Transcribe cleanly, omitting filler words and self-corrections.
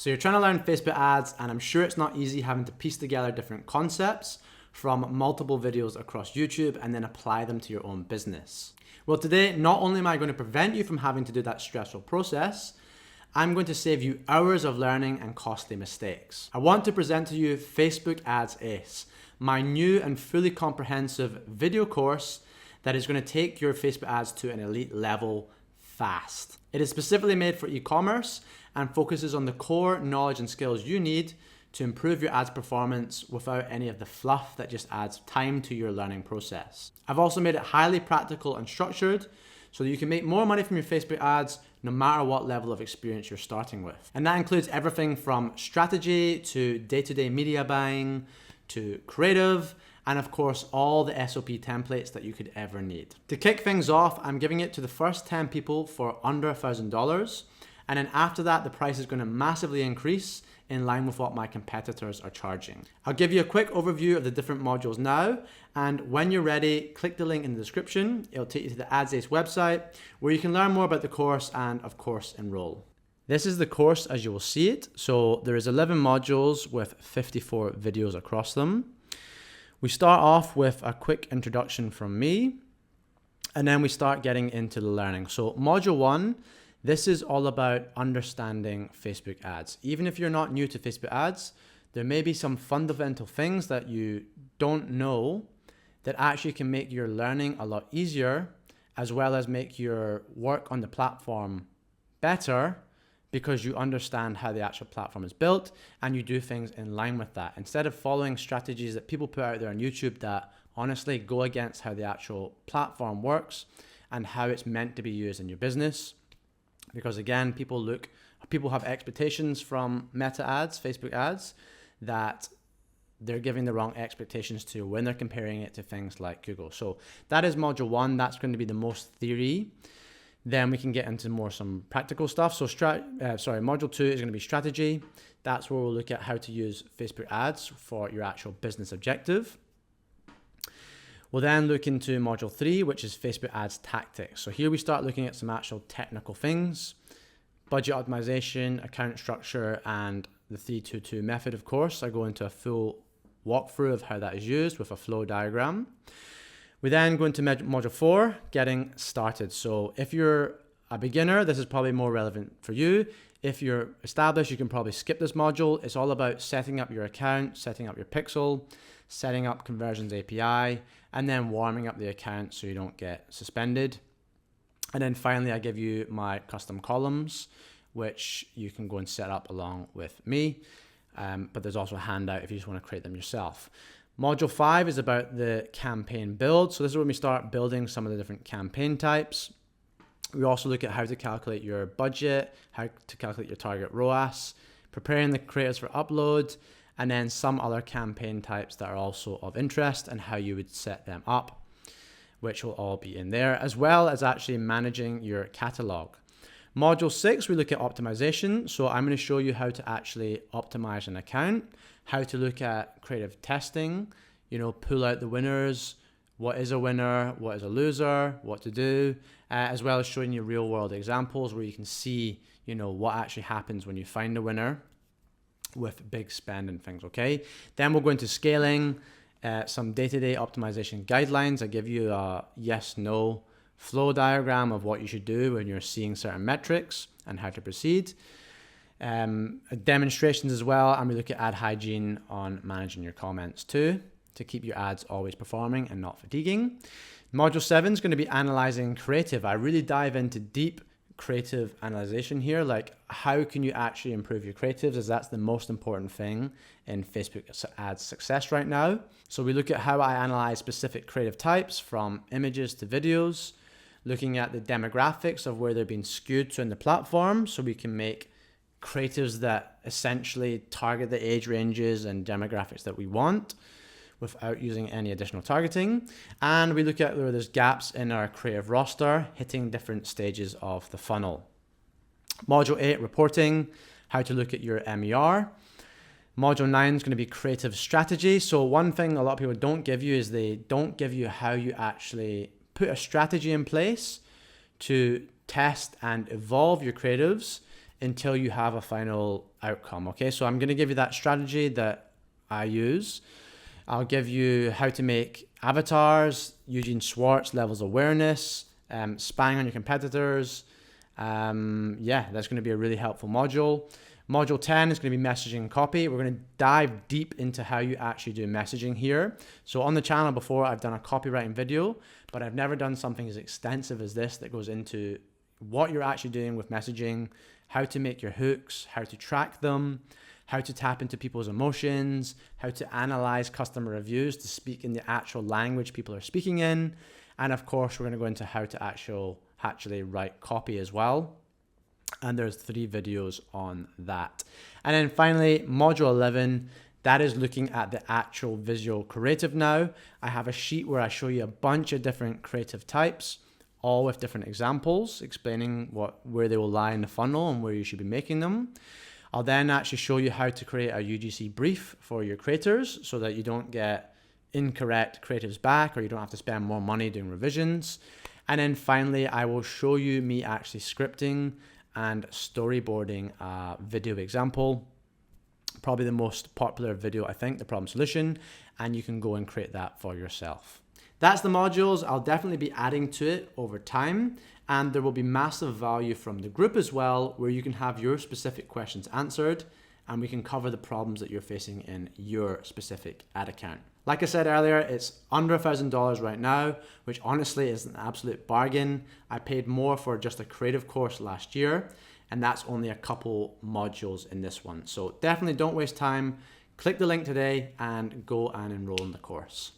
So you're trying to learn Facebook ads, and I'm sure it's not easy having to piece together different concepts from multiple videos across YouTube and then apply them to your own business. Well, today, not only am I going to prevent you from having to do that stressful process, I'm going to save you hours of learning and costly mistakes. I want to present to you Facebook Ads Ace, my new and fully comprehensive video course that is going to take your Facebook ads to an elite level fast. It is specifically made for e-commerce and focuses on the core knowledge and skills you need to improve your ads performance without any of the fluff that just adds time to your learning process. I've also made it highly practical and structured so that you can make more money from your Facebook ads no matter what level of experience you're starting with. And that includes everything from strategy to day-to-day media buying to creative, and of course all the SOP templates that you could ever need. To kick things off, I'm giving it to the first 10 people for under $1,000, and then after that the price is going to massively increase in line with what my competitors are charging. I'll give you a quick overview of the different modules now, and when you're ready, click the link in the description. It'll take you to the Ads Ace website where you can learn more about the course and of course enroll. This is the course as you will see it. So there is 11 modules with 54 videos across them. We start off with a quick introduction from me, and then we start getting into the learning. So module 1, this is all about understanding Facebook ads. Even if you're not new to Facebook ads, there may be some fundamental things that you don't know that actually can make your learning a lot easier, as well as make your work on the platform better, because you understand how the actual platform is built and you do things in line with that. Instead of following strategies that people put out there on YouTube that honestly go against how the actual platform works and how it's meant to be used in your business. Because again, people have expectations from Meta ads, Facebook ads, that they're giving the wrong expectations to when they're comparing it to things like Google. So that is module 1. That's going to be the most theory. Then we can get into some practical stuff. So module 2 is going to be strategy. That's where we'll look at how to use Facebook ads for your actual business objective. We'll then look into module 3, which is Facebook ads tactics. So here we start looking at some actual technical things, budget optimization, account structure, and the 3-2-2 method, of course. I go into a full walkthrough of how that is used with a flow diagram. We then go into module 4, getting started. So if you're a beginner, this is probably more relevant for you. If you're established, you can probably skip this module. It's all about setting up your account, setting up your pixel, setting up conversions API, and then warming up the account so you don't get suspended. And then finally, I give you my custom columns, which you can go and set up along with me. But there's also a handout if you just want to create them yourself. Module 5 is about the campaign build. So this is when we start building some of the different campaign types. We also look at how to calculate your budget, how to calculate your target ROAS, preparing the creators for upload, and then some other campaign types that are also of interest and how you would set them up, which will all be in there, as well as actually managing your catalog. Module 6, we look at optimization. So I'm going to show you how to actually optimize an account, how to look at creative testing, pull out the winners, what is a winner, what is a loser, what to do, as well as showing you real world examples where you can see, what actually happens when you find a winner with big spend and things, okay? Then we'll go into scaling, some day-to-day optimization guidelines. I give you a yes-no flow diagram of what you should do when you're seeing certain metrics and how to proceed. Demonstrations as well, and we look at ad hygiene on managing your comments too, to keep your ads always performing and not fatiguing. Module 7 is going to be analyzing creative. I really dive into deep creative analyzation here, like how can you actually improve your creatives, as that's the most important thing in Facebook ads success right now. So we look at how I analyze specific creative types from images to videos, looking at the demographics of where they're being skewed to in the platform, so we can make creatives that essentially target the age ranges and demographics that we want without using any additional targeting. And we look at where there's gaps in our creative roster, hitting different stages of the funnel. Module 8, reporting, how to look at your MER. Module 9 is going to be creative strategy. So one thing a lot of people don't give you is they don't give you how you actually put a strategy in place to test and evolve your creatives until you have a final outcome. Okay, so I'm going to give you that strategy that I use. I'll give you how to make avatars, Eugene Schwartz levels awareness, spying on your competitors. Yeah, that's going to be a really helpful module. Module 10 is going to be messaging copy. We're going to dive deep into how you actually do messaging here. So on the channel before, I've done a copywriting video, but I've never done something as extensive as this that goes into what you're actually doing with messaging, how to make your hooks, how to track them, how to tap into people's emotions, how to analyze customer reviews to speak in the actual language people are speaking in. And of course, we're going to go into how to actually write copy as well. And there's 3 videos on that. And then finally, module 11, that is looking at the actual visual creative now. I have a sheet where I show you a bunch of different creative types, all with different examples, explaining where they will lie in the funnel and where you should be making them. I'll then actually show you how to create a UGC brief for your creators so that you don't get incorrect creatives back, or you don't have to spend more money doing revisions. And then finally, I will show you me actually scripting and storyboarding a video example, probably the most popular video, I think, the problem solution, and you can go and create that for yourself. That's the modules. I'll definitely be adding to it over time, and there will be massive value from the group as well, where you can have your specific questions answered, and we can cover the problems that you're facing in your specific ad account. Like I said earlier, it's under $1,000 right now, which honestly is an absolute bargain. I paid more for just a creative course last year, and that's only a couple modules in this one. So definitely don't waste time. Click the link today and go and enroll in the course.